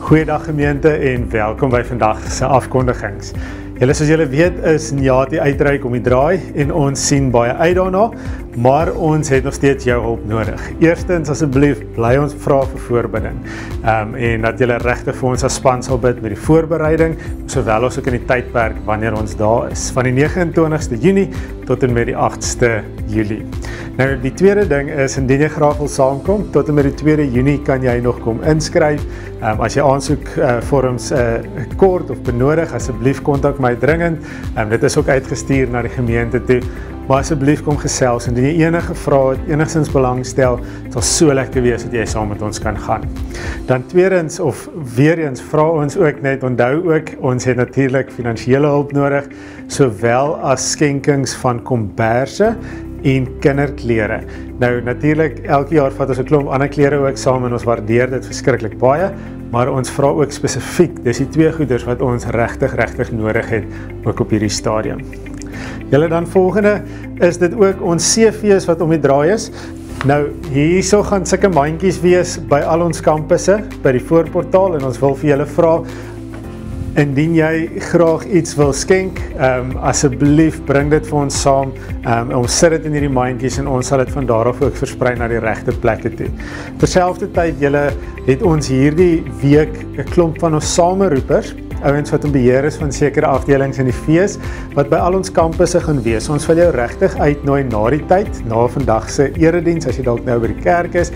Goeiedag gemeente en welkom by vandag se afkondigings. Julle soos julle weet is Njati uitreik om die draai en ons sien baie uit daarna, maar ons het nog steeds jou hulp nodig. Eerstens asseblief bly ons vra vir voorbidding en dat julle regtig vir ons as span sal bid met die voorbereiding, sowel as ook in die tydperk wanneer ons daar is, van die 29ste Junie tot en met die 8ste Julie. Nou die tweede ding is, indien jy graag wil saamkom, tot en met die 2de Junie kan jy nog kom inskryf. As jy aansoekvorms kort of benodig, asseblief kontak my dringend. Dit is ook uitgestuur na die gemeente toe. Maar asseblief kom gesels, indien jy enige vrae het, enigstens belangstel, het sal so lekker wees dat jy saam met ons kan gaan. Dan tweedens, of weer eens, vra ons ook net, onthou ook, ons het natuurlik finansiële hulp nodig, sowel as skenkings van komberse en kinderklere. Nou natuurlik, elke jaar vat ons 'n klomp ander klere ook saam en ons waardeer dit verskriklik baie, maar ons vra ook spesifiek, dis die twee goeders wat ons regtig nodig het, ook op hierdie stadium. Julle dan volgende, is dit ook ons CV's wat om die draai is. Nou, hierso gaan sulke mandjies wees by al ons kampusse, by die voorportaal, en ons wil vir julle vra, indien jy graag iets wil skenk, asseblief bring dit vir ons saam, ons sit dit in hierdie mandjies en ons sal dit van daar af ook versprei na die regte plekke toe. Terselfdertyd, julle het ons hierdie week 'n klomp van ons sameroepers, ouens wat in beheer is van sekere afdelings in die fees, wat by al ons kampusse gaan wees. Ons wil jou regtig uitnooi na die tyd, na vandag se erediens, as jy dalk nou by die kerk is,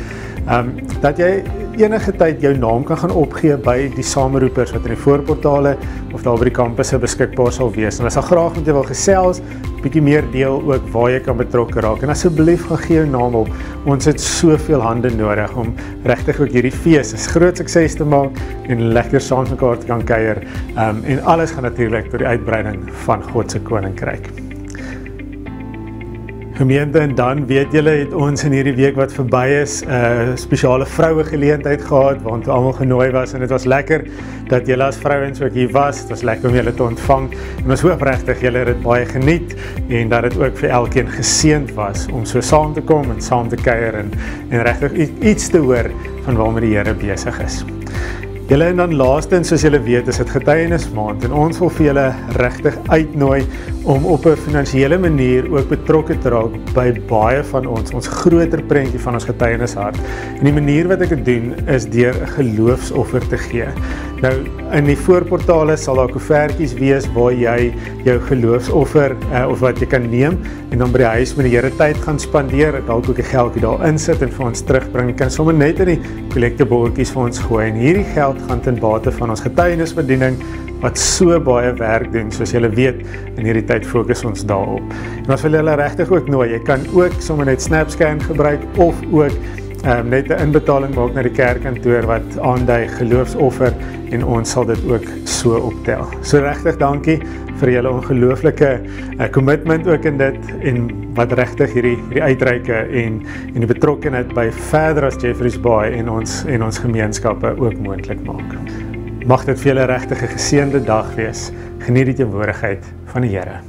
dat jy enige tyd jou naam kan gaan opgee by die sameroepers wat in die voorportale of daar by die kampusse beskikbaar sal wees. En as jy graag met jy wil gesels, bietjie meer deel ook waar jy kan betrokke raak. En asseblief gaan gee jou naam op. Ons het soveel hande nodig om regtig ook hierdie fees 'n groot sukses te maak en lekker saam met mekaar te kan kuier. En alles gaan natuurlik tot die uitbreiding van God se koninkryk. Gemeente, en dan weet julle, het ons in hierdie week wat verby is, spesiale vroue geleentheid gehad, want almal genooi was, en dit was lekker dat julle as vrouens ook hier was. Het was lekker om julle te ontvang, en ons hoop regtig julle het dit baie geniet, en dat dit ook vir elkeen geseënd was, om so saam te kom, en saam te kuier, en regtig iets te hoor, van waarmee die Here besig is. Julle, en dan laastens, soos julle weet, is dit getuienismaand, en ons wil vir julle regtig uitnooi om op 'n finansiële manier ook betrokke te raak by baie van ons groter prentjie van ons getuienishart. En die manier wat ek dit doen, is deur 'n geloofsoffer te gee. Nou, in die voorportale sal daar koevertjies wees waar jy jou geloofsoffer, of wat jy kan neem, en dan by die huis met die Here tyd gaan spandeer, dalk ook 'n geldjie daar insit en vir ons terugbring. Jy kan sommer net in die kollektebordjies vir ons gooi, en hierdie geld gaan ten bate van ons getuienisbediening, wat so baie werk doen, soos julle weet, in hierdie tyd fokus ons daarop. En ons wil julle regtig ook nooi, jy kan ook sommer net SnapScan gebruik, of ook net 'n inbetaling maak na die kerkkantoor wat aandui geloofsoffer, en ons sal dit ook so optel. So regtig dankie vir julle ongelooflike commitment ook in dit, en wat regtig hierdie uitreike en die betrokkenheid by verder as Jeffreys Bay en ons gemeenskappe ook moontlik maak. Mag dit vir julle regtig 'n geseënde dag wees. Geniet die teenwoordigheid van die Here.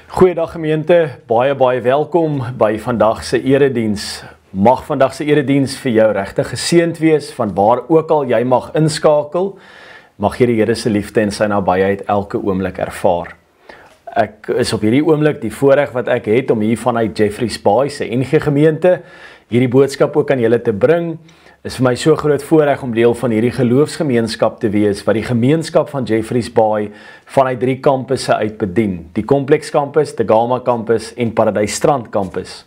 Goeiedag gemeente, baie welkom by vandag se erediens. Mag vandag se erediens vir jou regtig geseënd wees, van waar ook al jy mag inskakel. Mag jy die Here se liefde en sy nabyheid elke oomblik ervaar. Ek is op hierdie oomblik die voorreg wat ek het om hier vanuit Jeffreys Bay se NG gemeente hierdie boodskap ook aan julle te bring. Is vir my so groot voorreg om deel van hierdie geloofsgemeenskap te wees, wat die gemeenskap van Jeffreys Bay vanuit 3 kampusse uit bedien. Die Kompleks kampus, die Gama kampus en Paradys Strand kampus.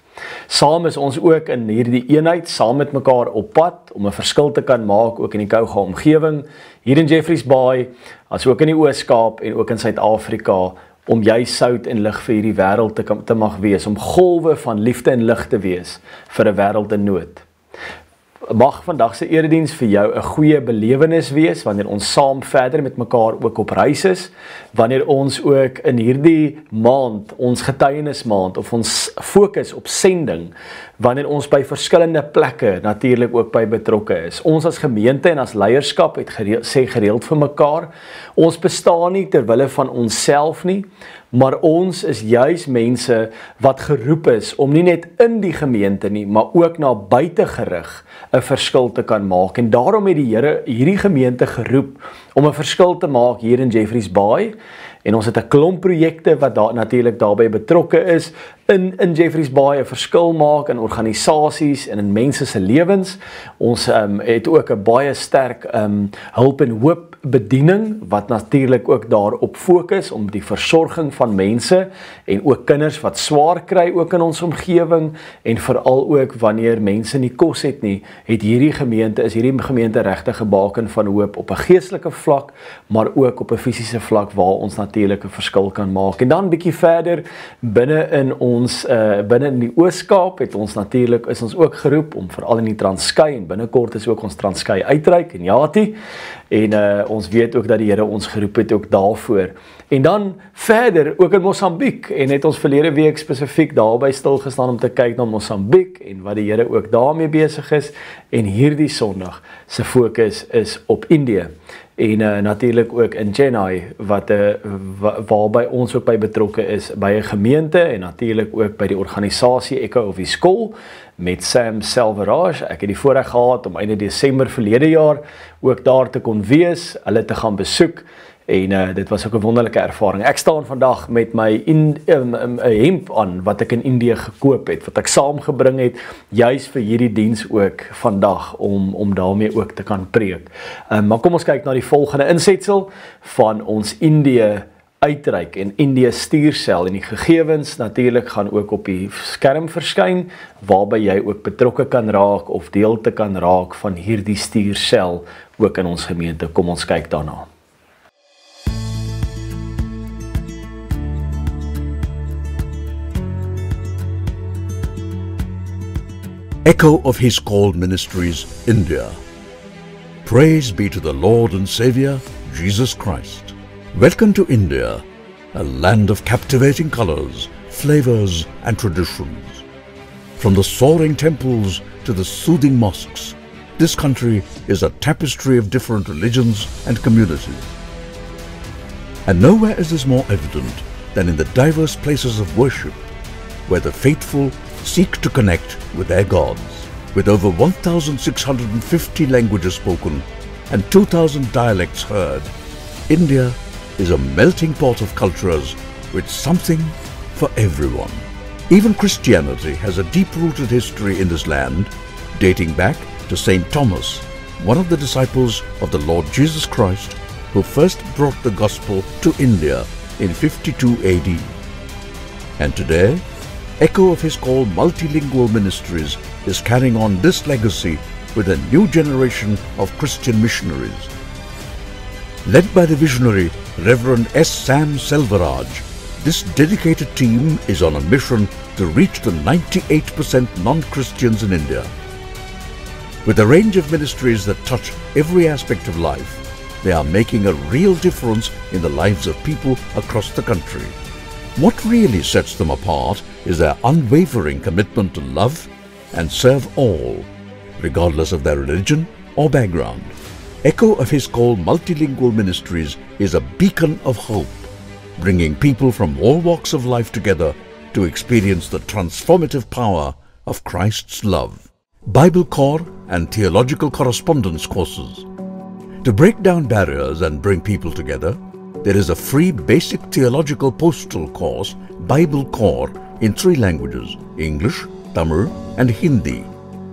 Saam is ons ook in hierdie eenheid, saam met mekaar op pad, om 'n verskil te kan maak, ook in die Kouga omgewing, hier in Jeffreys Bay, as ook in die Oos-Kaap en ook in Suid-Afrika, om jy sout en lig vir hierdie wêreld te mag wees, om golwe van liefde en lig te wees vir 'n wêreld in nood. Mag vandag se erediens vir jou 'n goeie belewenis wees wanneer ons saam verder met mekaar ook op reis is, wanneer ons ook in hierdie maand, ons getuienismaand of ons fokus op sending, wanneer ons by verskillende plekke natuurlik ook by betrokke is. Ons as gemeente en as leierskap het sê gereeld vir mekaar, ons bestaan nie ter wille van onsself nie, maar ons is juis mense wat geroep is om nie net in die gemeente nie, maar ook na buite gerig 'n verskil te kan maak. En daarom het die Here hierdie gemeente geroep om 'n verskil te maak hier in Jeffreys Bay. En ons het 'n klomp projekte wat natuurlik daarbey betrokke is in Jeffreys Bay 'n verskil maak in organisasies en in mense se lewens. Ons het ook 'n baie sterk hulp en hoop bediening wat natuurlik ook daarop fokus om die versorging van mense en ook kinders wat swaar kry ook in ons omgewing en veral ook wanneer mense nie kos het nie, is hierdie gemeente regtig 'n baken van hoop op 'n geestelike vlak, maar ook op 'n fisiese vlak waar ons natuurlik 'n verskil kan maak. En dan bietjie verder binne in die Oos-Kaap is ons ook geroep om veral in die Transkei en binnekort is ook ons Transkei uitreik en Jati. En ons weet ook dat die Here ons geroep het ook daarvoor. En dan verder ook in Mosambiek en het ons verlede week spesifiek daarby stilgestaan om te kyk na Mosambiek en wat die Here ook daarmee besig is. En hierdie Sondag se fokus is op Indië. En natuurlik ook in Chennai waarby ons ook by betrokke is by 'n gemeente en natuurlik ook by die organisasie Echo of His Call met Sam Selvaraj. Ek het die voorreg gehad om einde Desember verlede jaar ook daar te kon wees, hulle te gaan besoek. En dit was ook 'n wonderlike ervaring. Ek staan vandag met my 'n hemp aan wat ek in Indië gekoop het, wat ek saamgebring het juis vir hierdie diens ook vandag om daarmee ook te kan preek. Maar kom ons kyk na die volgende insetsel van ons Indië uitreik en Indië stuursel en die gegevens natuurlik gaan ook op die skerm verskyn waarby jy ook betrokke kan raak of deel te kan raak van hierdie stuursel ook in ons gemeente. Kom ons kyk daarna. Echo of His Call Ministries, India. Praise be to the Lord and Saviour, Jesus Christ. Welcome to India, a land of captivating colours, flavours and traditions. From the soaring temples to the soothing mosques, this country is a tapestry of different religions and communities. And nowhere is this more evident than in the diverse places of worship, where the faithful seek to connect with their gods. With over 1,650 languages spoken and 2,000 dialects heard, India is a melting pot of cultures with something for everyone. Even Christianity has a deep-rooted history in this land, dating back to Saint Thomas, one of the disciples of the Lord Jesus Christ, who first brought the gospel to India in 52 AD. And today, Echo of His Call Multilingual Ministries is carrying on this legacy with a new generation of Christian missionaries. Led by the visionary Reverend S. Sam Selvaraj, this dedicated team is on a mission to reach the 98% non-Christians in India. With a range of ministries that touch every aspect of life, they are making a real difference in the lives of people across the country. What really sets them apart is their unwavering commitment to love and serve all, regardless of their religion or background. Echo of His Call Multilingual Ministries is a beacon of hope, bringing people from all walks of life together to experience the transformative power of Christ's love. Bible Core and Theological Correspondence courses. To break down barriers and bring people together, there is a free basic theological postal course, Bible Core, in 3 languages, English, Tamil and Hindi,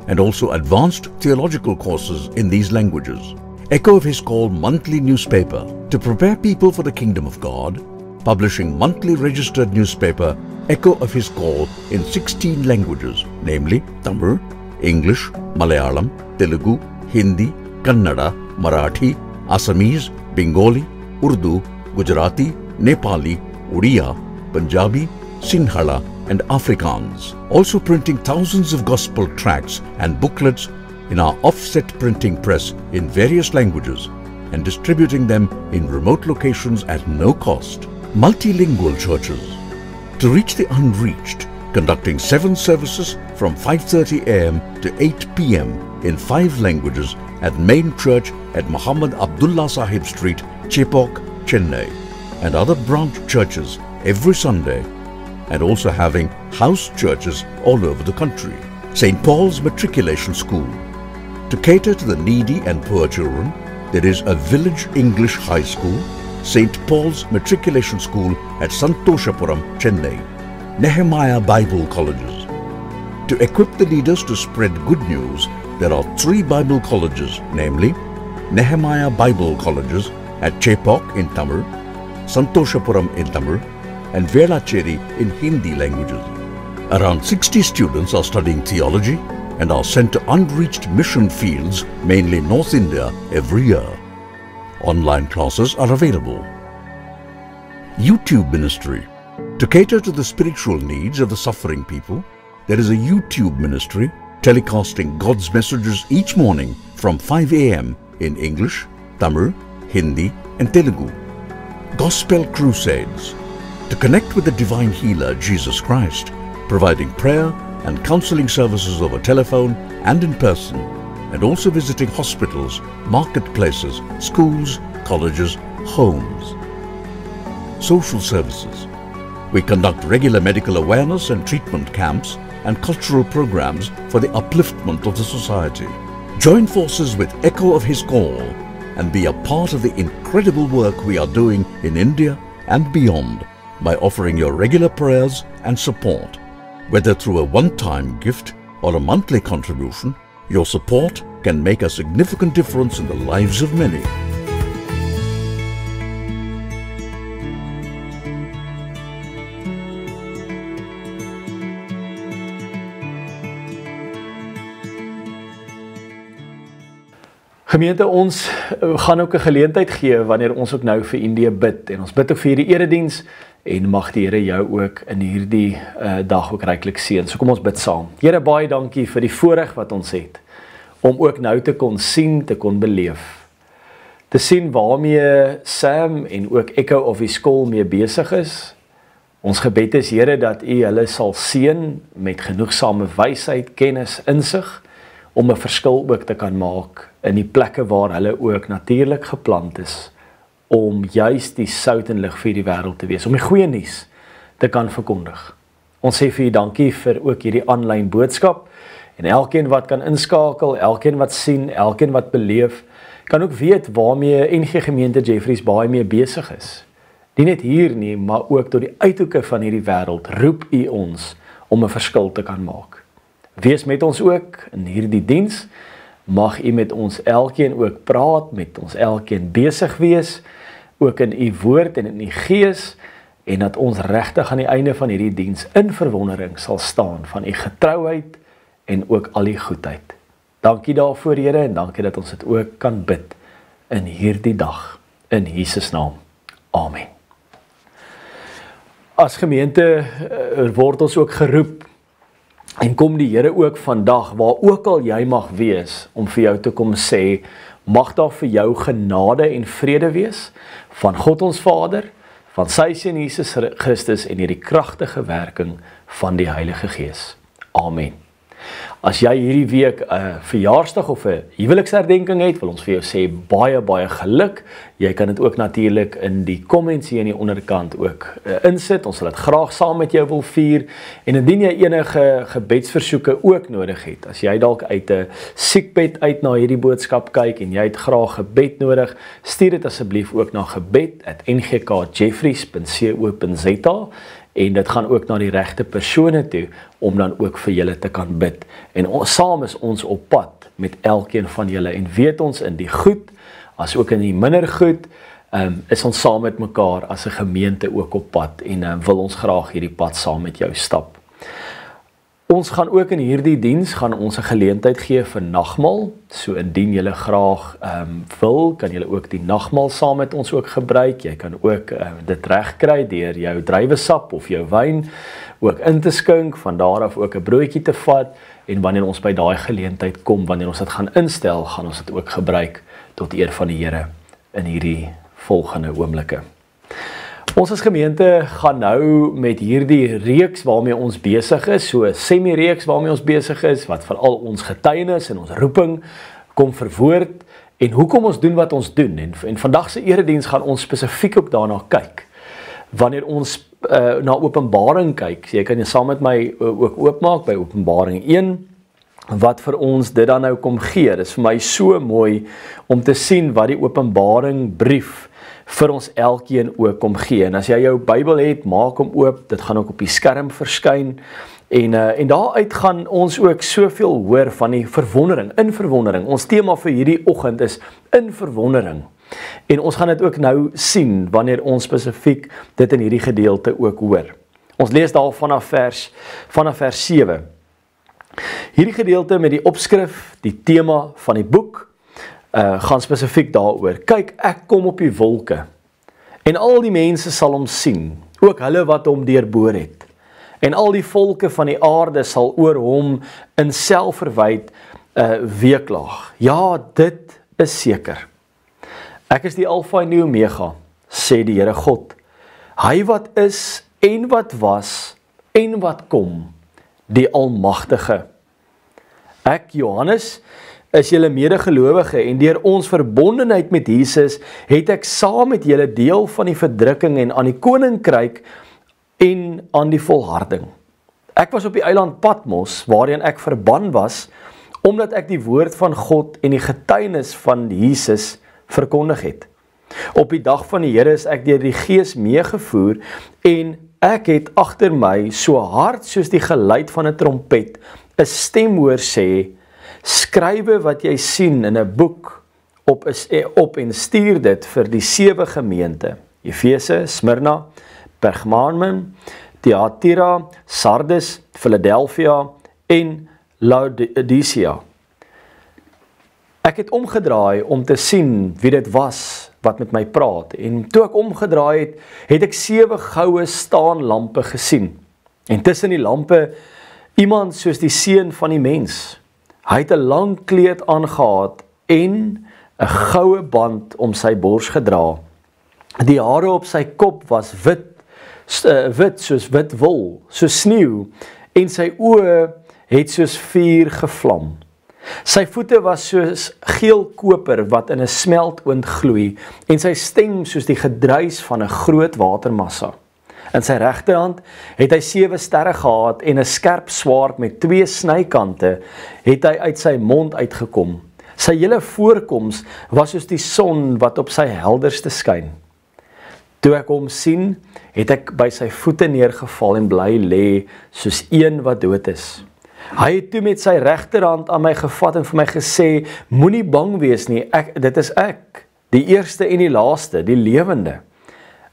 and also advanced theological courses in these languages. Echo of His Call monthly newspaper to prepare people for the kingdom of God, publishing monthly registered newspaper Echo of His Call in 16 languages, namely Tamil, English, Malayalam, Telugu, Hindi, Kannada, Marathi, Assamese, Bengali, Urdu, Gujarati, Nepali, Odia, Punjabi, Sinhala and Afrikaans. Also printing thousands of gospel tracts and booklets in our offset printing press in various languages and distributing them in remote locations at no cost. Multilingual churches, to reach the unreached, conducting 7 services from 5:30 a.m. to 8 p.m. in 5 languages at Main Church at Muhammad Abdullah Sahib Street, Chepauk, Chennai, and other branch churches every Sunday, and also having house churches all over the country. St. Paul's Matriculation School. To cater to the needy and poor children, there is a village English high school, St. Paul's Matriculation School at Santoshapuram, Chennai. Nehemiah Bible Colleges. To equip the leaders to spread good news, there are 3 Bible colleges, namely Nehemiah Bible Colleges at Chepauk in Tamil, Santoshapuram in Tamil, and Velacheri in Hindi languages. Around 60 students are studying theology and are sent to unreached mission fields, mainly North India, every year. Online classes are available. YouTube Ministry. To cater to the spiritual needs of the suffering people, there is a YouTube ministry telecasting God's messages each morning from 5 a.m. in English, Tamil, Hindi and Telugu. Gospel Crusades. To connect with the divine healer Jesus Christ, providing prayer and counseling services over telephone and in person, and also visiting hospitals, marketplaces, schools, colleges, homes. Social services. We conduct regular medical awareness and treatment camps and cultural programs for the upliftment of the society. Join forces with Echo of His Call and be a part of the incredible work we are doing in India and beyond by offering your regular prayers and support. Whether through a one-time gift or a monthly contribution, your support can make a significant difference in the lives of many. Gemeente, ons gaan ook 'n geleentheid gee wanneer ons ook nou vir Indië bid en ons bid ook vir hierdie erediens en mag die Here jou ook in hierdie dag ook ryklik seën. So kom ons bid saam. Here, baie dankie vir die voorreg wat ons het om ook nou te kon sien, te kon beleef. Te sien waarmee Sam en ook Echo of His Call mee besig is. Ons gebed is, Here, dat U hulle sal seën met genoegsame wysheid, kennis, insig om 'n verskil ook te kan maak in die plekke waar hulle ook natuurlik geplant is, om juist die sout en lig vir die wêreld te wees, om die goeie nuus te kan verkondig. Ons sê vir U dankie vir ook hierdie aanlyn boodskap, en elkeen wat kan inskakel, elkeen wat sien, elkeen wat beleef, kan ook weet waarmee NG Gemeente Jeffreys Bay mee besig is. Nie net hier nie, maar ook tot die uithoeke van hierdie wêreld roep U ons om 'n verskil te kan maak. Wees met ons ook in hierdie diens. Mag U met ons elkeen ook praat, met ons elkeen besig wees, ook in U woord en in U gees, en dat ons regtig aan die einde van hierdie diens in verwondering sal staan van U getrouheid en ook al die goedheid. Dankie daarvoor, Here, en dankie dat ons dit ook kan bid in hierdie dag, in Jesus naam. Amen. As gemeente word ons ook geroep, en kom die Here ook vandag, waar ook al jy mag wees, om vir jou te kom sê, mag daar vir jou genade en vrede wees, van God ons Vader, van sy Seun Jesus Christus, en hierdie kragtige werking van die Heilige Gees. Amen. As jy hierdie week 'n verjaarsdag of 'n huweliksherdenking het, wil ons vir jou sê baie, baie geluk. Jy kan dit ook natuurlik in die comments hier aan die onderkant ook insit. Ons sal dit graag saam met jou wil vier. En indien jy enige gebedsversoeke ook nodig het, as jy dalk uit 'n siekbed uit na hierdie boodskap kyk en jy het graag gebed nodig, stuur dit asseblief ook na gebed@ngkjeffreys.co.za. En dit gaan ook na die regte persone toe, om dan ook vir julle te kan bid. En saam is ons op pad met elkeen van julle, en weet ons in die goed, as ook in die minder goed, is ons saam met mekaar as 'n gemeente ook op pad, en wil ons graag hierdie pad saam met jou stap. Ons gaan ook in hierdie diens gaan ons 'n geleentheid gee vir nagmaal. So indien julle graag wil, kan julle ook die nagmaal saam met ons ook gebruik. Jy kan ook dit regkry deur jou druiwesap of jou wyn ook in te skink, van daar af ook 'n broodjie te vat, en wanneer ons by daai geleentheid kom, wanneer ons dit gaan instel, gaan ons dit ook gebruik tot eer van die Here in hierdie volgende oomblikke. Ons as gemeente gaan nou met hierdie reeks waarmee ons besig is, so 'n semi-reeks waarmee ons besig is, wat veral ons getuienis en ons roeping kom verwoord, en hoekom ons doen wat ons doen, en vandag se erediens gaan ons spesifiek ook daarna kyk. Wanneer ons na Openbaring kyk, jy kan saam met my ook oopmaak by Openbaring 1, wat vir ons dit dan nou kom gee. Dit is vir my so mooi om te sien wat die Openbaring brief vir ons elkeen ook kom gee. En as jy jou Bybel het, maak hom oop, dit gaan ook op die skerm verskyn, en daaruit gaan ons ook soveel hoor van die verwondering, in verwondering. Ons tema vir hierdie oggend is in verwondering. En ons gaan dit ook nou sien, wanneer ons spesifiek dit in hierdie gedeelte ook hoor. Ons lees daar vanaf vers 7. Hierdie gedeelte met die opskrif, die tema van die boek, gaan spesifiek daaroor. Kyk, ek kom op die wolke, en al die mense sal hom sien, ook hulle wat hom deurboor het. En al die volke van die aarde sal oor hom in selfverwyd weeklaag. Ja, dit is seker. Ek is die Alfa en die Omega, sê die Here God. Hy wat is en wat was en wat kom, die Almagtige. Ek, Johannes, is julle medegelowige, en deur ons verbondenheid met Jesus het ek saam met julle deel van die verdrukking en aan die koninkryk en aan die volharding. Ek was op die eiland Patmos, waarheen ek verban was, omdat ek die woord van God en die getuienis van Jesus verkondig het. Op die dag van die Here is ek deur die Gees meegevoer, en ek het agter my so hard soos die geluid van 'n trompet 'n stem hoor sê: skrywe wat jy sien in 'n boek op en stuur dit vir die 7 gemeente: Efese, Smyrna, Pergamon, Thyatira, Sardes, Philadelphia en Laodicea. Ek het omgedraai om te sien wie dit was wat met my praat, en toe ek omgedraai het, het ek 7 goue staanlampe gesien, en tussen die lampe iemand soos die seun van die mens. Hy het 'n lang kleed aangehad en 'n goue band om sy bors gedra. Die hare op sy kop was wit soos wit wol, soos sneeu, en sy oë het soos vuur gevlam. Sy voete was soos geel koper wat in 'n smeltoond gloei, en sy stem soos die gedruis van 'n groot watermassa. In sy regterhand het hy 7 sterre gehad, en 'n skerp swaard met 2 snykante het hy uit sy mond uitgekom. Sy hele voorkoms was soos die son wat op sy helderste skyn. Toe ek hom sien, het ek by sy voete neergeval en bly lê soos een wat dood is. Hy het toe met sy regterhand aan my gevat en vir my gesê: moenie bang wees nie, dit is ek, die eerste en die laaste, die lewende.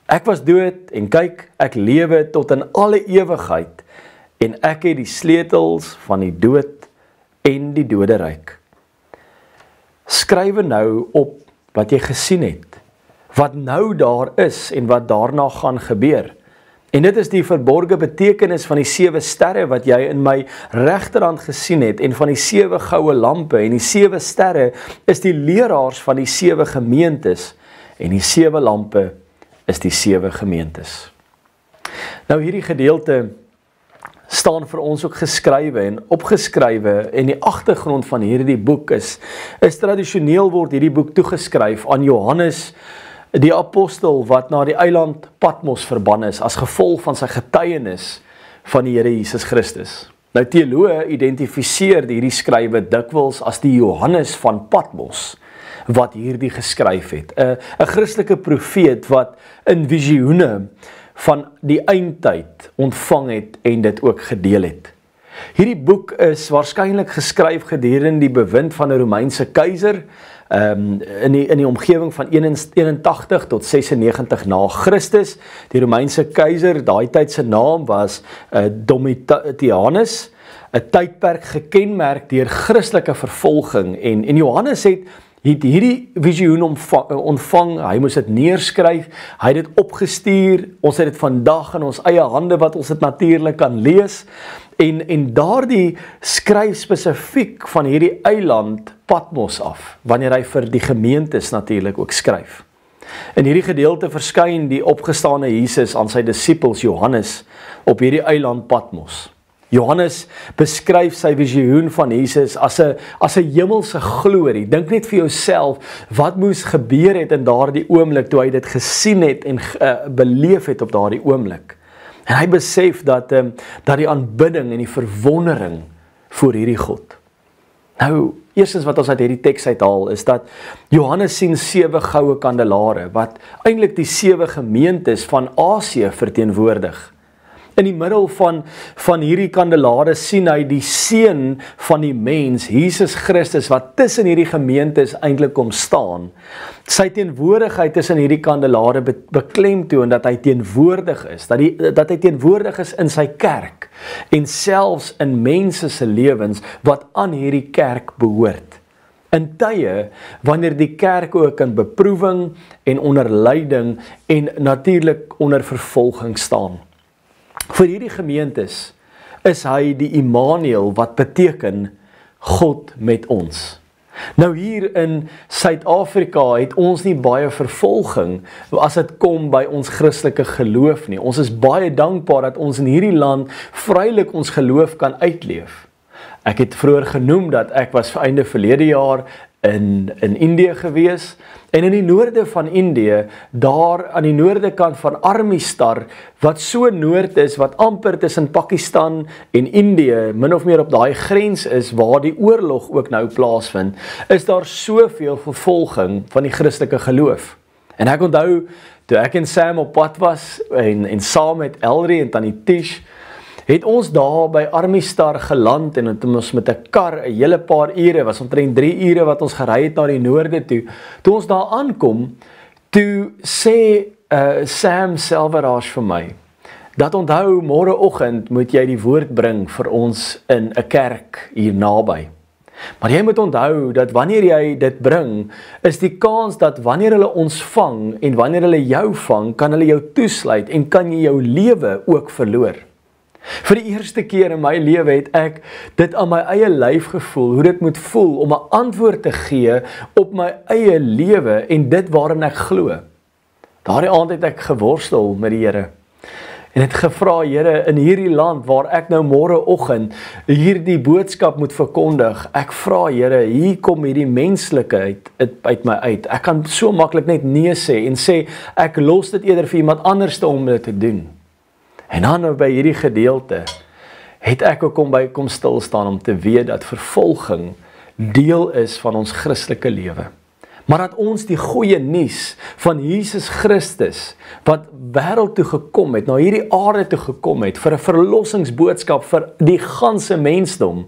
Ek was dood, en kyk, ek lewe tot in alle ewigheid, en ek het die sleutels van die dood en die doderyk. Skrywe nou op wat jy gesien het, wat nou daar is en wat daarna gaan gebeur. En dit is die verborgde betekenis van die 7 sterre wat jy in my regterhand gesien het, en van die 7 goue lampe, en die 7 sterre is die leraars van die 7 gemeentes, en die 7 lampe is die 7 gemeentes. Nou hierdie gedeelte staan vir ons ook geskrywe en opgeskrywe, en die agtergrond van hierdie boek is tradisioneel word hierdie boek toegeskryf aan Johannes, die apostel wat na die eiland Patmos verban is as gevolg van sy getuienis van die Here Jesus Christus. Nou teoloë identifiseer hierdie skrywe dikwels as die Johannes van Patmos wat hierdie geskryf het. 'n Christelike profeet wat in visioene van die eindtyd ontvang het en dit ook gedeel het. Hierdie boek is waarskynlik geskryf gedurende die bewind van 'n Romeinse keiser in die omgewing van 81 tot 96 na Christus. Die Romeinse keiser, daai tyd se naam was Domitianus, 'n tydperk gekenmerk deur Christelike vervolging en Johannes het hierdie visioen ontvang, hy moes dit neerskryf, hy het dit opgestuur, ons het dit vandag in ons eie hande wat ons dit natuurlik kan lees, en daardie skryf spesifiek van hierdie eiland Patmos af, wanneer hy vir die gemeentes natuurlik ook skryf. In hierdie gedeelte verskyn die opgestane Jesus aan sy disippels Johannes op hierdie eiland Patmos. Johannes beskryf sy visioen van Jesus as 'n hemelse glorie. Dink net vir jouself, wat moes gebeur het in daardie oomblik toe hy dit gesien het en beleef het op daardie oomblik. En hy besef dat die aanbidding en die verwondering voor hierdie God. Nou, eerstens wat ons uit hierdie teks uithaal is dat Johannes sien 7 goue kandelare wat eintlik die 7 gemeentes van Asië verteenwoordig. In die middel van hierdie kandelare sien hy die seun van die mens, Jesus Christus, wat tussen hierdie gemeentes eintlik kom staan. Sy teenwoordigheid tussen hierdie kandelare beklemtoon dat hy teenwoordig is, dat hy teenwoordig is in sy kerk, en selfs in mense se lewens wat aan hierdie kerk behoort. In tye wanneer die kerk ook in beproewing en onder lyding en natuurlik onder vervolging staan. Vir hierdie gemeentes is hy die Immanuel, wat beteken God met ons. Nou hier in Suid-Afrika het ons nie baie vervolging as dit kom by ons Christelike geloof nie. Ons is baie dankbaar dat ons in hierdie land vrylik ons geloof kan uitleef. Ek het vroeër genoem dat ek was vir einde verlede jaar in Indië gewees, en in die noorde van Indië, daar aan die noorde kant van Armistar, wat so noord is, wat amper tussen Pakistan en Indië, min of meer op daai grens is, waar die oorlog ook nou plaasvind, is daar soveel vervolging van die Christelike geloof. En ek onthou, toe ek en Sam op pad was, en saam met Elrie en Tannie Tish, het ons daar by Armistar geland, en het ons met 'n kar 'n hele paar ure, was omtrent 3 ure wat ons gery het na die noorde toe. Toe ons daar aankom, toe sê Sam Selvarage vir my, dat onthou, môreoggend moet jy die woord bring vir ons in 'n kerk hier naby. Maar jy moet onthou dat wanneer jy dit bring, is die kans dat wanneer hulle ons vang, en wanneer hulle jou vang, kan hulle jou toesluit, en kan jy jou lewe ook verloor. Vir die eerste keer in my lewe het ek dit aan my eie lyf gevoel, hoe dit moet voel om 'n antwoord te gee op my eie lewe en dit waarin ek glo. Daardie aand het ek geworstel met die Here en het gevra, Here, in hierdie land waar ek nou môreoggend hierdie boodskap moet verkondig, ek vra, Here, hier kom hierdie menslikheid uit my uit. Ek kan so maklik net nee sê en sê ek los dit eerder vir iemand anders om dit te doen. En dan by hierdie gedeelte het ek ook kom stil staan om te weet dat vervolging deel is van ons Christelike lewe. Maar dat ons die goeie nuus van Jesus Christus, wat wêreld toe gekom het, na hierdie aarde toe gekom het, vir 'n verlossingsboodskap vir die ganse mensdom,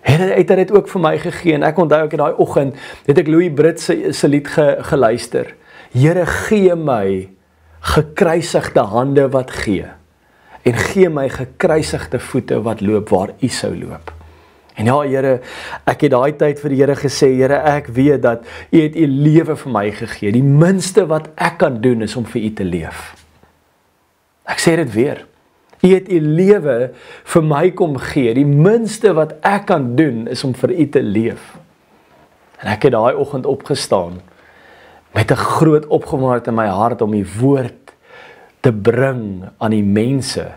het hy dit ook vir my gegee. En ek onthou ek daai oggend, het ek Louis Britt se lied geluister. Here, gee my gekruisigde hande wat gee, en gee my gekruisigde voete wat loop waar U sou loop. En ja, Here, ek het daai tyd vir die Here gesê, Here, ek weet dat U het U lewe vir my gegee. Die minste wat ek kan doen is om vir U te leef. Ek sê dit weer. U het U lewe vir my kom gee. Die minste wat ek kan doen is om vir U te leef. En ek het daai oggend opgestaan met 'n groot opgewondenheid in my hart om U woord te bring aan die mense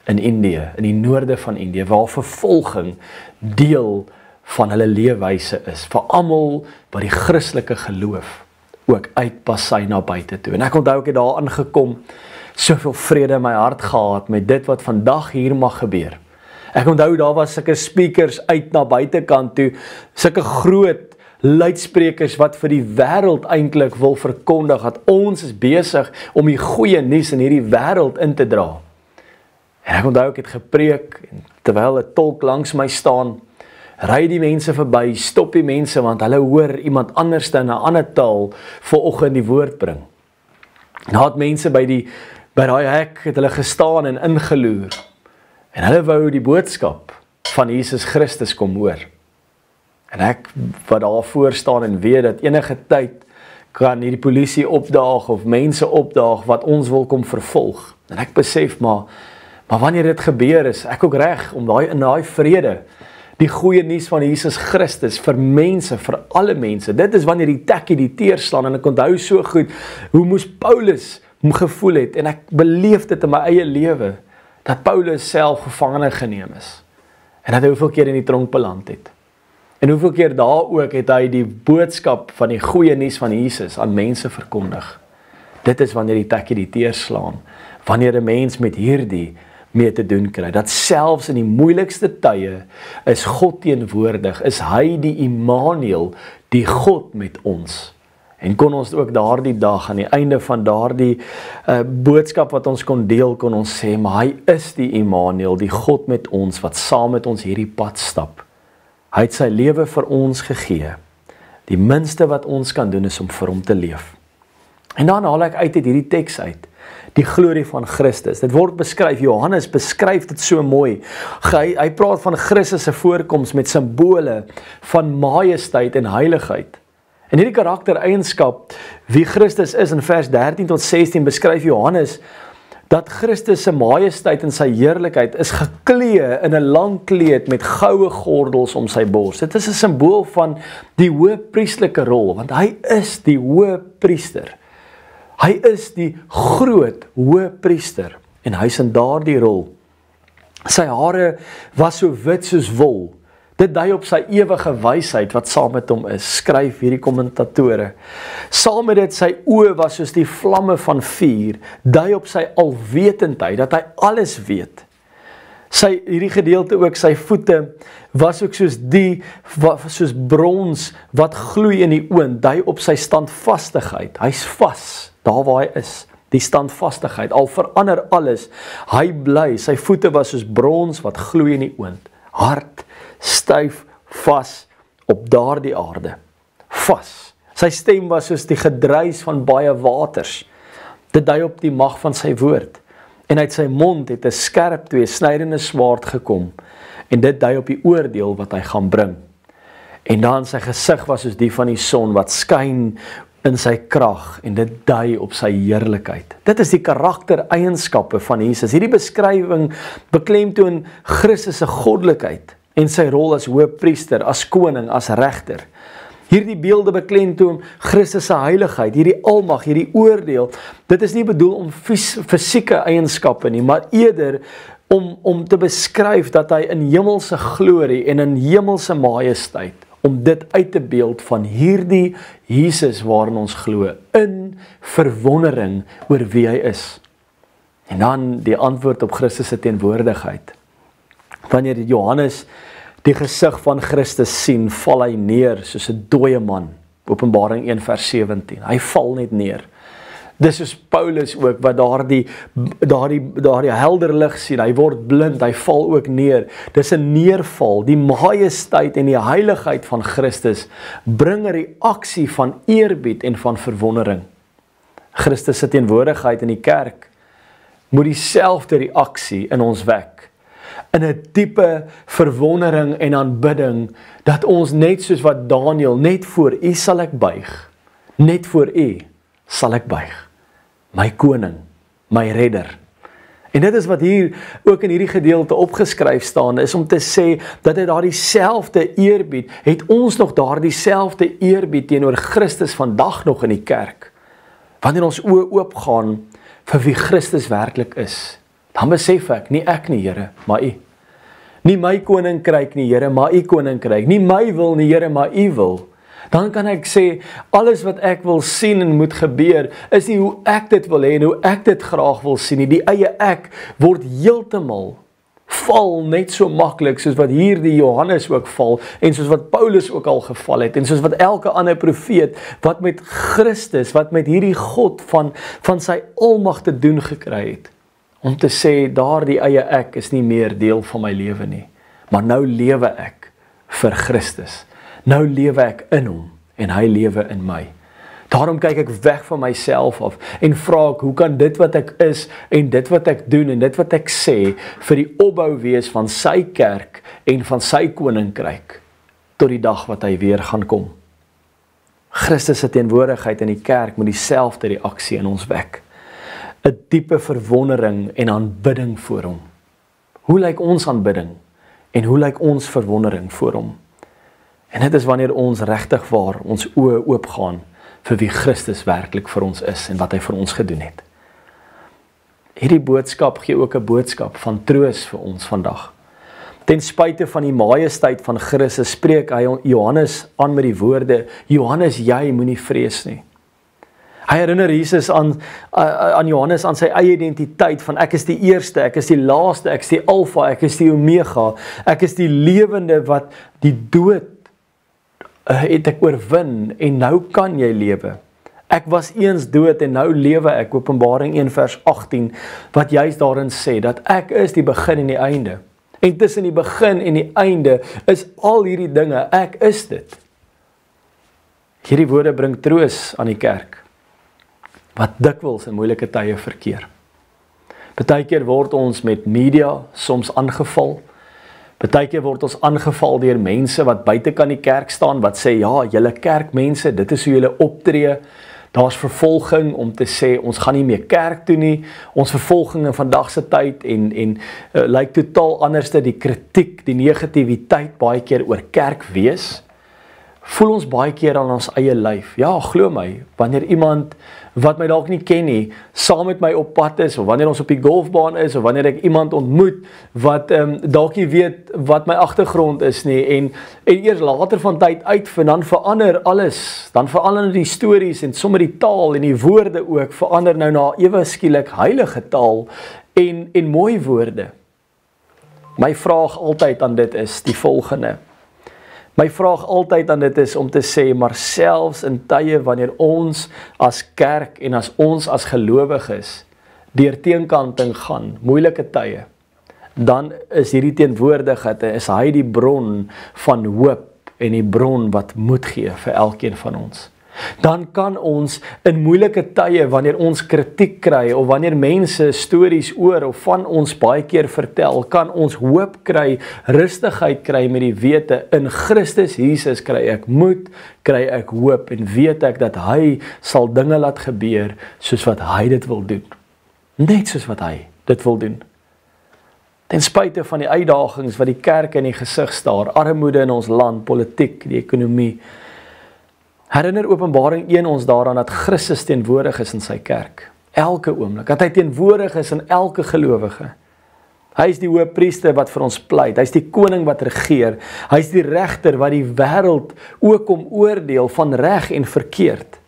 in Indië, in die noorde van Indië, waar vervolging deel van hulle leefwyse is, vir almal wat die Christelike geloof ook uitpas sy na buite toe. En ek onthou ek het daar aangekom, soveel vrede in my hart gehad met dit wat vandag hier mag gebeur. Ek onthou daar was sulke speakers uit na buitekant toe, sulke groot luidsprekers wat vir die wêreld eintlik wil verkondig dat ons is besig om die goeie nuus in hierdie wêreld in te dra. En ek onthou ek het gepreek, en terwyl 'n tolk langs my staan, ry die mense verby, stop die mense, want hulle hoor iemand anders in 'n ander taal vanoggend die woord bring. Nou het mense by daai hek het hulle gestaan en ingeloer, en hulle wou die boodskap van Jesus Christus kom hoor. En ek wat daar voor staan en weet dat enige tyd kan hierdie polisie opdaag of mense opdaag wat ons wil kom vervolg. En ek besef maar wanneer dit gebeur is ek ook reg om in daai vrede die goeie nuus van Jesus Christus vir mense, vir alle mense. Dit is wanneer die tekkie die teer slaan en ek onthou so goed hoe moes Paulus gevoel het en ek beleef dit in my eie lewe dat Paulus self gevangene geneem is en dat hy hoeveel keer in die tronk beland het. En hoeveel keer daar ook het hy die boodskap van die goeie nuus van Jesus aan mense verkondig. Dit is wanneer die tekkie die teer slaan, wanneer 'n mens met hierdie mee te doen kry, dat selfs in die moeilikste tye is God teenwoordig, is hy die Immanuel, die God met ons. En kon ons ook daardie dag, aan die einde van daardie boodskap wat ons kon deel, kon ons sê, maar hy is die Immanuel, die God met ons, wat saam met ons hierdie pad stap. Hy het sy lewe vir ons gegee. Die minste wat ons kan doen is om vir hom te leef. En dan haal ek uit hierdie teks uit. Die glorie van Christus. Dit word beskryf, Johannes beskryf dit so mooi. Hy praat van Christus se voorkoms met simbole van majesteit en heiligheid. En hierdie karaktereienskap, wie Christus is in vers 13 tot 16, beskryf Johannes dat Christus se majesteit en sy heerlikheid is geklee in 'n lang kleed met goue gordels om sy bors. Dit is 'n simbool van die hoëpriesterlike rol, want hy is die hoëpriester. Hy is die groot hoëpriester en hy is in daardie rol. Sy hare was so wit soos wol. Dit dui op sy ewige wysheid wat saam met hom is, skryf hierdie kommentatore. Saam met dit sy oë was soos die vlamme van vuur, dui op sy alwetendheid, dat hy alles weet. Hierdie gedeelte ook, sy voete was ook soos brons wat gloei in die oond, dui op sy standvastigheid. Hy's vas, daar waar hy is, die standvastigheid, al verander alles, hy bly, sy voete was soos brons wat gloei in die oond, hard, styf, vas, op daardie aarde, vas. Sy stem was soos die gedruis van baie waters, dit dui op die mag van sy woord, en uit sy mond het 'n skerp tweesnydende swaard gekom, en dit dui op die oordeel wat hy gaan bring. En dan sy gesig was soos die van die son wat skyn in sy krag, en dit dui op sy heerlikheid. Dit is die karaktereienskappe van Jesus. Hierdie beskrywing beklemtoon Christus se goddelikheid en sy rol as hoëpriester, as koning, as regter. Hierdie beelde beklemtoon Christus se heiligheid, hierdie almag, hierdie oordeel. Dit is nie bedoel om fisieke eienskappe nie, maar eerder om te beskryf dat hy in hemelse glorie en in hemelse majesteit, om dit uit te beeld van hierdie Jesus waarin ons glo, in verwondering oor wie hy is. En dan die antwoord op Christus se teenwoordigheid. Wanneer Johannes die gesig van Christus sien, val hy neer soos 'n dooie man. Openbaring 1 vers 17. Hy val net neer. Dis soos Paulus ook, wat daardie helder lig sien, hy word blind, hy val ook neer. Dis 'n neerval, die majesteit en die heiligheid van Christus bring 'n reaksie van eerbied en van verwondering. Christus se teenwoordigheid in die kerk moet dieselfde reaksie in ons wek. In 'n diepe verwondering en aanbidding, dat ons net soos wat Daniël, net voor u sal ek buig, net voor u sal ek buig, my koning, my redder. En dit is wat hier ook in hierdie gedeelte opgeskryf staan, is om te sê, dat hy daardie selfde eerbied, het ons nog daardie selfde eerbied teenoor Christus vandag nog in die kerk, wanneer ons oë oopgaan vir wie Christus werklik is. Dan besef ek, nie ek nie, Here, maar u. Nie my koninkryk nie, Here, maar u koninkryk. Nie my wil nie, Here, maar u wil. Dan kan ek sê, alles wat ek wil sien en moet gebeur, is nie hoe ek dit wil hê en hoe ek dit graag wil sien nie. Die eie ek word heeltemal val net so maklik, soos wat hier die Johannes ook val, en soos wat Paulus ook al geval het, en soos wat elke ander profeet, wat met Christus, wat met hierdie God van sy almag te doen gekry het. Om te sê, daardie eie ek is nie meer deel van my lewe nie. Maar nou lewe ek vir Christus. Nou lewe ek in hom en hy lewe in my. Daarom kyk ek weg van myself af en vra ek, hoe kan dit wat ek is en dit wat ek doen en dit wat ek sê vir die opbou wees van sy kerk en van sy koninkryk tot die dag wat hy weer gaan kom. Christus se teenwoordigheid in die kerk moet dieselfde reaksie in ons wek. 'n Diepe verwondering en aanbidding voor hom. Hoe lyk ons aanbidding en hoe lyk ons verwondering voor hom? En dit is wanneer ons regtig waar ons oë oopgaan vir wie Christus werklik vir ons is en wat hy vir ons gedoen het. Hierdie boodskap gee ook 'n boodskap van troos vir ons vandag. Ten spyte van die majesteit van Christus spreek hy Johannes aan met die woorde, Johannes, jy moenie vrees nie. Hy herinner Jesus aan Johannes aan sy eie identiteit van ek is die eerste, ek is die laaste, ek is die alfa, ek is die omega, ek is die lewende wat die dood het ek oorwin en nou kan jy lewe. Ek was eens dood en nou lewe ek, Openbaring 1 vers 18, wat juist daarin sê, dat ek is die begin en die einde. En tussen die begin en die einde is al hierdie dinge, ek is dit. Hierdie woorde bring troos aan die kerk, wat dikwels in moeilike tye verkeer. Partykeer word ons met media soms aangeval, partykeer word ons aangeval deur mense wat buitekant die kerk staan, wat sê, ja, julle kerkmense, dit is hoe julle optree, daar's vervolging om te sê, ons gaan nie meer kerk toe nie, ons vervolging in vandag se tyd en lyk totaal anders te die kritiek, die negativiteit baie keer oor kerk wees, voel ons baie keer aan ons eie lyf. Ja, glo my, wanneer iemand wat my dalk nie ken nie, saam met my op pad is, of wanneer ons op die golfbaan is, of wanneer ek iemand ontmoet, wat dalk nie weet wat my agtergrond is nie, en eers later van tyd uitvind, dan verander alles, dan verander die stories, en sommer die taal, en die woorde ook, verander nou na ewe skielik heilige taal, en mooi woorde. My vraag altyd aan dit is die volgende, my vraag altyd aan dit is om te sê, maar selfs in tye wanneer ons as kerk en as ons as gelowiges deur teenkanting gaan, moeilike tye, dan is hierdie teenwoordigheid, is hy die bron van hoop en die bron wat moed gee vir elkeen van ons. Dan kan ons in moeilike tye, wanneer ons kritiek kry, of wanneer mense stories oor of van ons baie keer vertel, kan ons hoop kry, rustigheid kry met die wete, in Christus Jesus kry ek moed, kry ek hoop, en weet ek dat hy sal dinge laat gebeur, soos wat hy dit wil doen. Net soos wat hy dit wil doen. Ten spyte van die uitdagings wat die kerk in die gesig staar, armoede in ons land, politiek, die ekonomie, herinner Openbaring 1 ons daaraan dat Christus teenwoordig is in sy kerk. Elke oomblik, dat hy teenwoordig is in elke gelowige. Hy is die hoëpriester wat vir ons pleit, hy is die koning wat regeer, hy is die regter wat die wêreld ook kom oordeel van reg en verkeerd.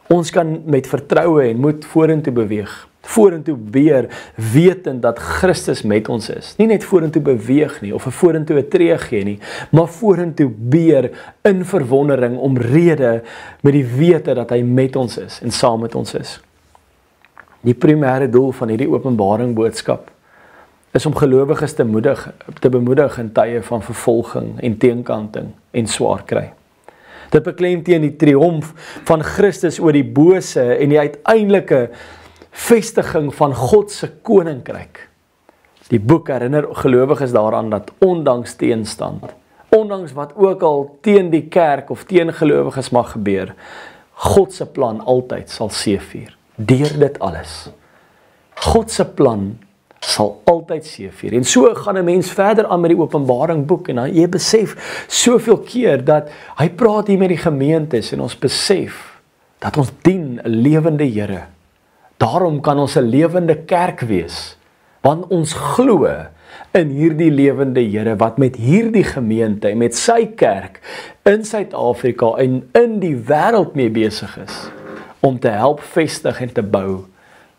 Ons kan met vertroue en moed vorentoe beweeg, vorentoe beer, wetend dat Christus met ons is. Nie net vorentoe beweeg nie, of 'n vorentoe 'n tree gee nie, maar vorentoe beer in verwondering omrede met die wete dat hy met ons is en saam met ons is. Die primêre doel van hierdie openbaring boodskap is om gelowiges te bemoedig in tye van vervolging en teenkanting en swaar kry. Dit beklemtoon die triomf van Christus oor die bose en die uiteindelike vestiging van God se koninkryk. Die boek herinner gelowiges daaraan dat ondanks teenstand, ondanks wat ook al teen die kerk of teen gelowiges mag gebeur, God se plan altyd sal seëvier. Deur dit alles. God se plan sal altyd seëvier. En so gaan 'n mens verder aan met die Openbaring boek en dan jy besef soveel keer dat hy praat hier met die gemeentes en ons besef dat ons dien 'n lewende Here. Daarom kan ons 'n lewende kerk wees, want ons glo in hierdie lewende Here wat met hierdie gemeente en met sy kerk in Suid-Afrika en in die wêreld mee besig is om te help vestig en te bou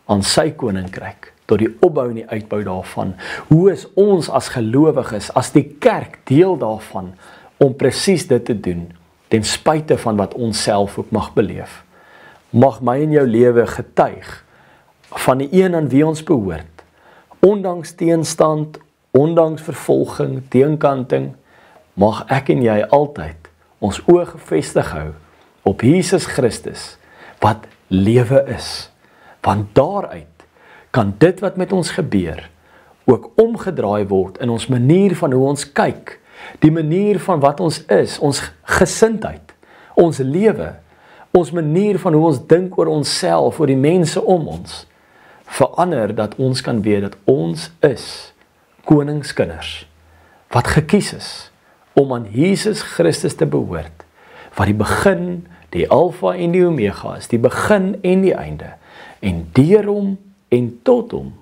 aan sy koninkryk, tot die opbou en die uitbou daarvan. Hoe is ons as gelowiges, as die kerk deel daarvan, om presies dit te doen, ten spyte van wat ons self ook mag beleef. Mag my en jou lewe getuig van die een aan wie ons behoort, ondanks teenstand, ondanks vervolging, teenkanting, mag ek en jy altyd ons oë gefestig hou op Jesus Christus, wat lewe is. Want daaruit kan dit wat met ons gebeur ook omgedraai word in ons manier van hoe ons kyk, die manier van wat ons is, ons gesindheid, ons lewe, ons manier van hoe ons dink oor onsself, oor die mense om ons, verander dat ons kan weet dat ons is koningskinders, wat gekies is om aan Jesus Christus te behoort, wat die begin, die alfa en die omega is, die begin en die einde, en deur hom en tot hom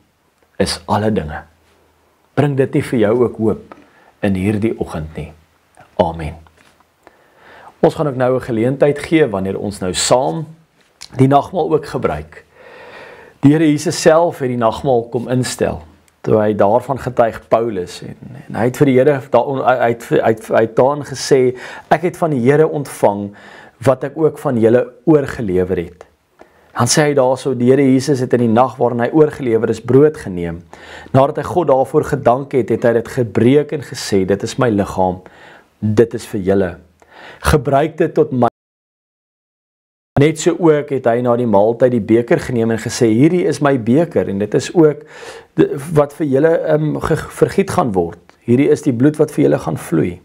is alle dinge. Bring dit nie vir jou ook hoop in hierdie oggend nie. Amen. Ons gaan ook nou 'n geleentheid gee wanneer ons nou saam die nagmaal ook gebruik. Die Here Jesus self het die nagmaal kom instel, toe hy daarvan getuig Paulus, en hy het vir die Here, hy het daarin gesê, ek het van die Here ontvang, wat ek ook van julle oorgelewer het. Dan sê hy daarso, die Here Jesus het in die nag waarin hy oorgelewer is, brood geneem. Nadat hy God daarvoor gedank het, het hy dit gebreek en gesê, dit is my liggaam, dit is vir julle. Gebruik dit tot my. Net so ook het hy na die maaltyd die beker geneem en gesê, hierdie is my beker, en dit is ook wat vir julle vergiet gaan word. Hierdie is die bloed wat vir julle gaan vloei.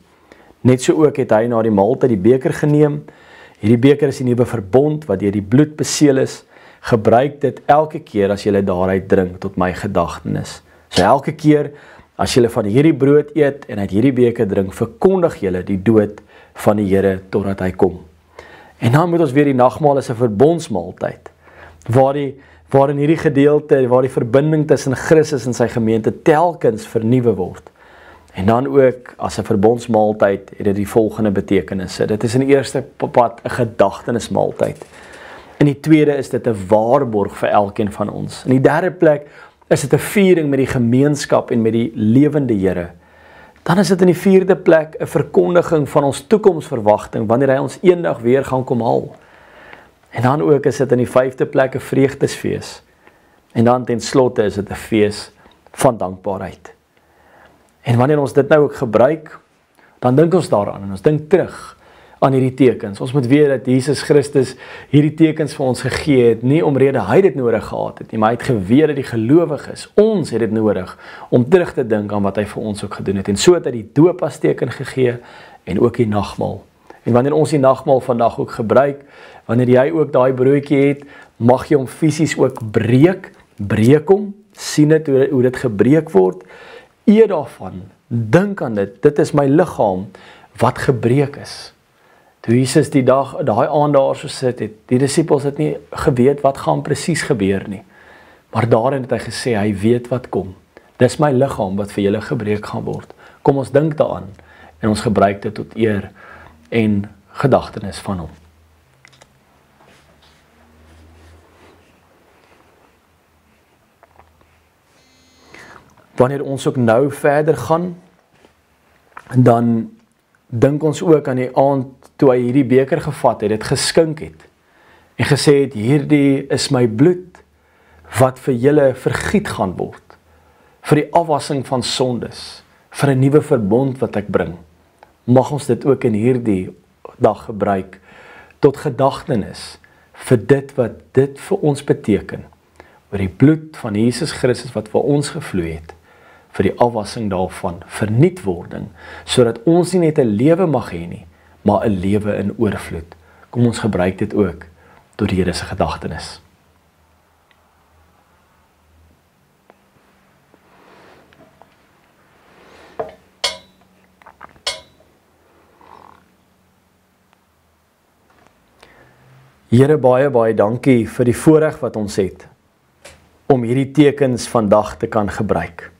Net so ook het hy na die maaltyd die beker geneem. Hierdie beker is die nuwe verbond wat deur die bloed beseël is. Gebruik dit elke keer as julle daaruit drink tot my gedagtenis. So elke keer as julle van hierdie brood eet en uit hierdie beker drink, verkondig julle die dood van die Here totdat hy kom. En dan moet ons weer die nagmaal as 'n verbondsmaaltyd, waarin hierdie gedeelte, waar die verbinding tussen Christus en sy gemeente telkens vernuwe word. En dan ook as 'n verbondsmaaltyd het dit die volgende betekenisse. Dit is in die eerste pad 'n gedagtenismaaltyd. In die tweede is dit 'n waarborg vir elkeen van ons. In die derde plek is dit 'n viering met die gemeenskap en met die lewende Here. Dan is dit in die vierde plek 'n verkondiging van ons toekomsverwagting wanneer hy ons eendag weer gaan kom haal. En dan ook is dit in die vyfde plek 'n vreugdesfees. En dan ten slotte is dit 'n fees van dankbaarheid. En wanneer ons dit nou ook gebruik, dan dink ons daaraan en ons dink terug aan hierdie tekens. Ons moet weet dat Jesus Christus hierdie tekens vir ons gegee het, nie omrede hy dit nodig gehad het nie, maar hy het geweet dat die gelowiges, ons het dit nodig, om terug te dink aan wat hy vir ons ook gedoen het. En so het hy die doop as teken gegee, en ook die nagmaal. En wanneer ons die nagmaal vandag ook gebruik, wanneer jy ook daai broodjie het, mag jy hom fisies ook breek hom, sien dit hoe dit gebreek word, eet daarvan, dink aan dit is my liggaam wat gebreek is. Toe Jesus daai aand daar so sit het, die disippels het nie geweet wat gaan presies gebeur nie. Maar daarin het hy gesê, hy weet wat kom. Dis my liggaam wat vir julle gebreek gaan word. Kom ons dink daaraan en ons gebruik dit tot eer en gedagtenis van hom. Wanneer ons ook nou verder gaan, dan dink ons ook aan die aand toe hy hierdie beker gevat het, dit geskink het, en gesê het, hierdie is my bloed, wat vir julle vergiet gaan word, vir die afwassing van sondes, vir 'n nuwe verbond wat ek bring. Mag ons dit ook in hierdie dag gebruik, tot gedagtenis, vir dit wat dit vir ons beteken, oor die bloed van Jesus Christus wat vir ons gevloei het, vir die afwassing daarvan, vernuutwording, sodat ons nie net 'n lewe mag hê nie, maar 'n lewe in oorvloed. Kom ons gebruik dit ook tot die Here se gedagtenis. Here, baie dankie vir die voorreg wat ons het, om hierdie tekens vandag te kan gebruik.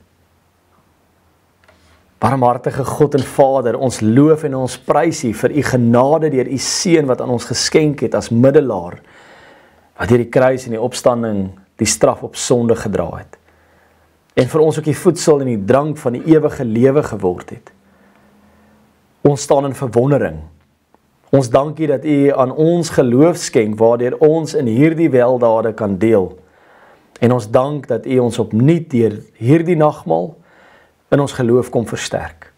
Barmhartige God en Vader, ons loof en ons prys U vir U genade deur U seun wat aan ons geskenk het as middelaar, wat deur die kruis en die opstanding die straf op sonde gedra het. En vir ons ook die voedsel en die drank van die ewige lewe geword het. Ons staan in verwondering. Ons dank U dat U aan ons geloof skenk, waardeur ons in hierdie weldade kan deel. En ons dank dat U ons opnuut deur hierdie nagmaal in ons geloof kom versterk.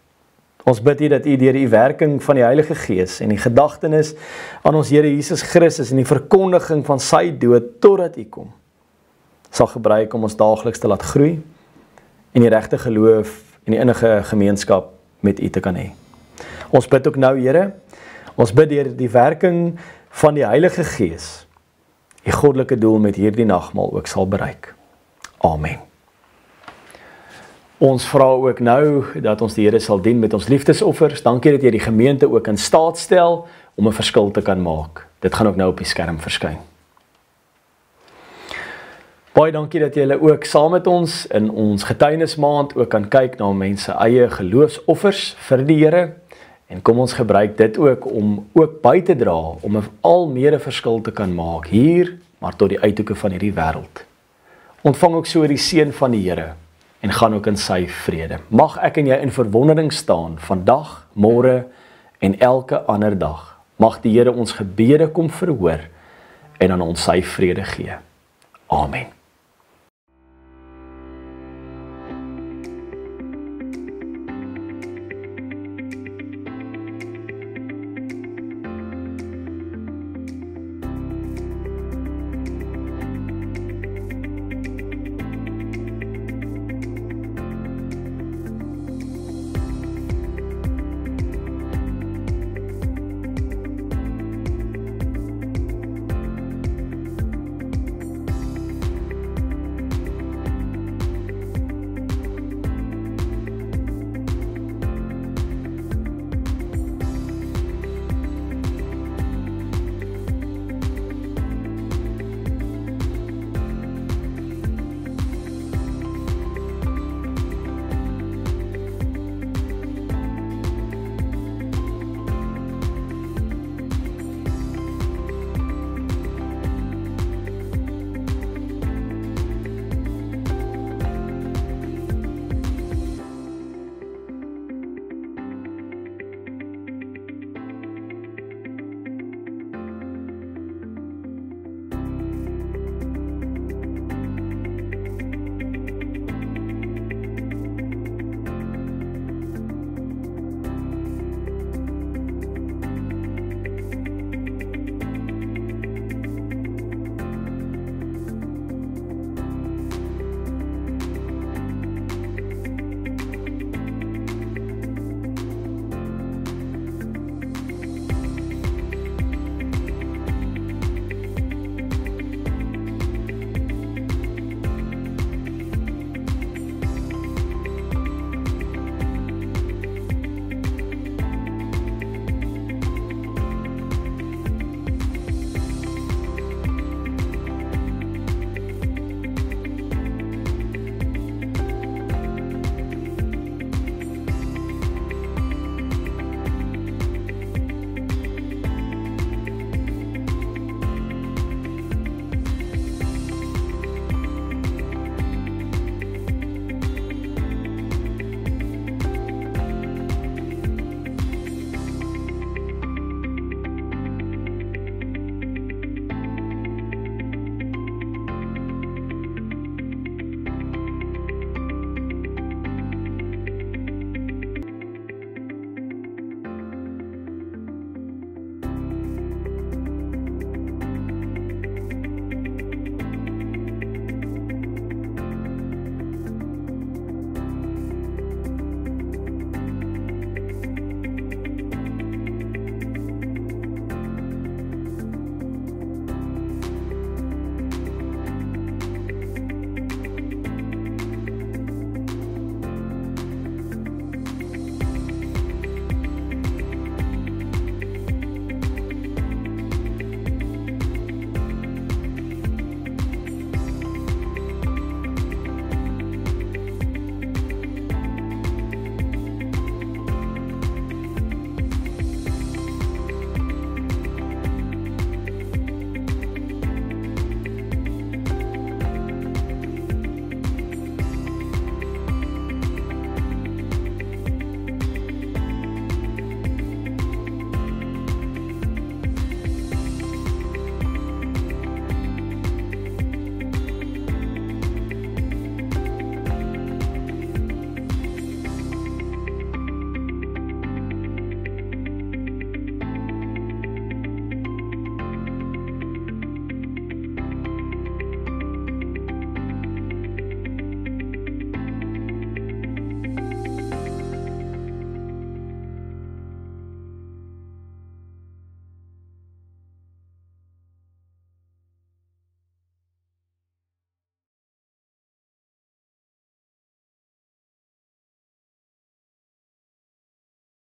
Ons bid U dat U deur die werking van die Heilige Gees en die gedagtenis aan ons Here Jesus Christus en die verkondiging van sy dood totdat U kom, sal gebruik om ons daagliks te laat groei en die regte geloof en die innige gemeenskap met U te kan hê. Ons bid ook nou, Here, ons bid deur die werking van die Heilige Gees, die goddelike doel met hierdie nagmaal ook sal bereik. Amen. Ons vra ook nou dat ons die Here sal dien met ons liefdesoffers. Dankie dat jy die gemeente ook in staat stel om 'n verskil te kan maak. Dit gaan ook nou op die skerm verskyn. Baie dankie dat julle ook saam met ons in ons getuienismaand ook kan kyk na mense eie geloofsoffers vir die Here. En kom ons gebruik dit ook om ook by te dra, om 'n al meer 'n verskil te kan maak hier, maar tot die uithoeke van hierdie wêreld. Ontvang ook so die seën van die Here en gaan ook in sy vrede. Mag ek en jy in verwondering staan vandag, môre en elke ander dag. Mag die Here ons gebede kom verhoor en aan ons sy vrede gee. Amen.